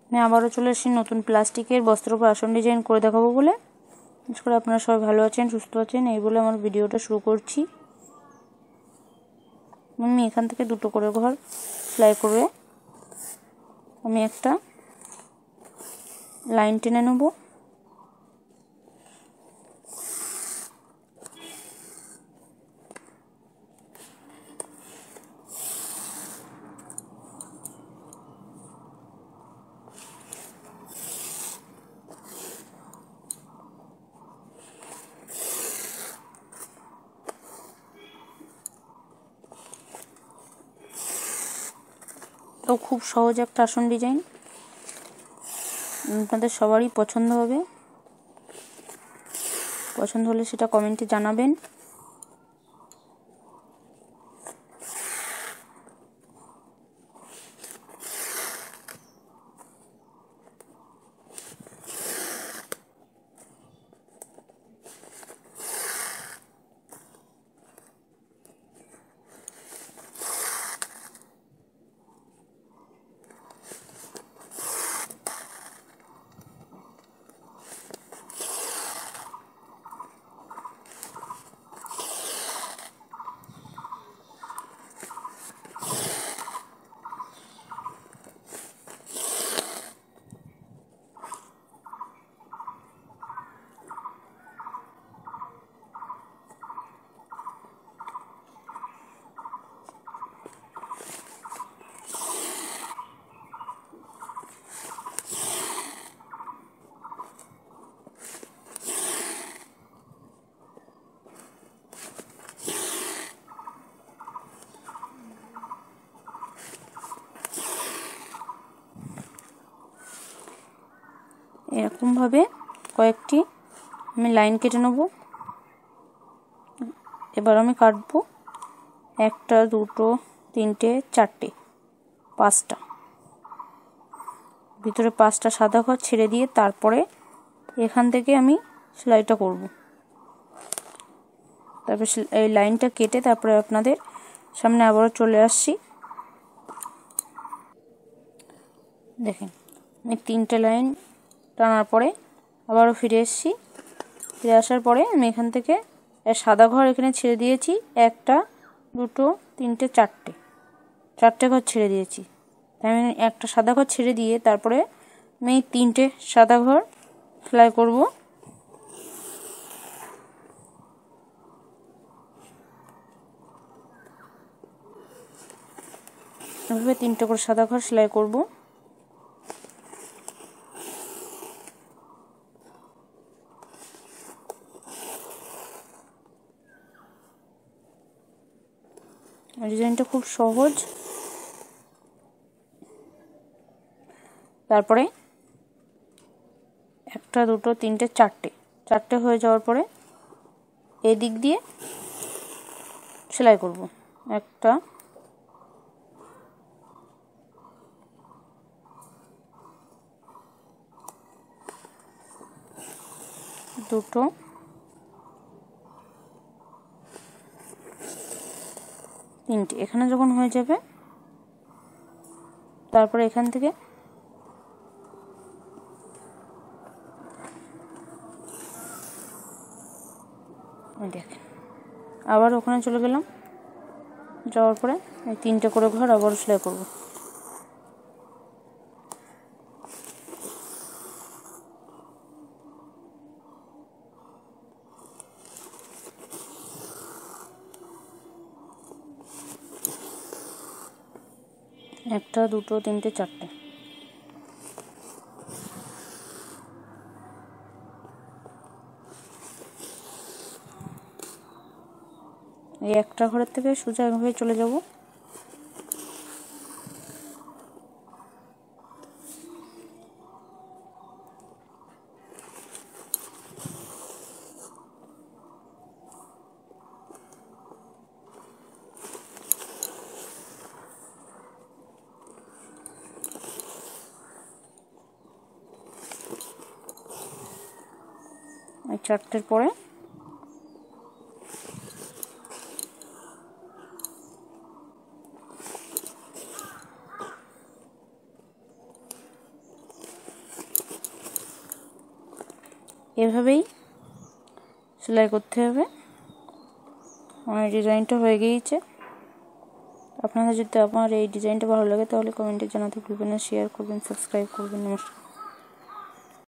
আমি আবারও চলে এসেছি নতুন প্লাস্টিকের বস্ত্রের উপর আসন ডিজাইন করে দেখাবো বলে। আশা করি আপনারা সবাই ভালো আছেন, সুস্থ আছেন। এই বলে আমার ভিডিওটা শুরু করছি। আমি এখান থেকে দুটো করে ঘর সেলাই করে আমি একটা লাইন টেনে নেব। তো খুব সহজ একটা আসন ডিজাইন, আপনাদের সবারই পছন্দ হবে। পছন্দ হলে সেটা কমেন্টে জানাবেন। এরকমভাবে কয়েকটি আমি লাইন কেটে নেব। এবার আমি কাটবো একটা, দুটো, তিনটে, চারটে, পাঁচটা। ভিতরে পাঁচটা সাদা ঘর ছেড়ে দিয়ে তারপরে এখান থেকে আমি সেলাইটা করব। তারপরে এই লাইনটা কেটে তারপরে আপনাদের সামনে আবারও চলে আসছি। দেখেন, আমি তিনটে লাইন টানার পরে আবারও ফিরে এসেছি। ফিরে আসার পরে আমি এখান থেকে সাদা ঘর এখানে ছেড়ে দিয়েছি, একটা, দুটো, তিনটে, চারটে ঘর ছেড়ে দিয়েছি। আমি একটা সাদা ঘর ছেড়ে দিয়ে তারপরে আমি তিনটে সাদা ঘর সেলাই করব। এভাবে তিনটে করে সাদা ঘর সেলাই করব। ডিজাইনটা খুব সহজ। তারপরে একটা, দুটো, তিনটে, চারটে হয়ে যাওয়ার পরে এই দিক দিয়ে সেলাই করব। একটা, দুটো, তিনটে। এখানে যখন হয়ে যাবে তারপরে এখান থেকে দেখেন আবার ওখানে চলে গেলাম। যাওয়ার পরে এই তিনটে করে ঘর আবার সেলাই করব। একটা, দুটো, তিনটে, চারটে। এই একটা ঘরের থেকে সোজা এভাবে চলে যাব। এই চারটের পরে এভাবেই সেলাই করতে হবে। আমার ডিজাইনটা হয়ে গিয়েছে। আপনাদের যদি আমার এই ডিজাইনটা ভালো লাগে তাহলে কমেন্টে জানাতে ভুলবেন না, শেয়ার করবেন, সাবস্ক্রাইব করবেন। নমস্কার।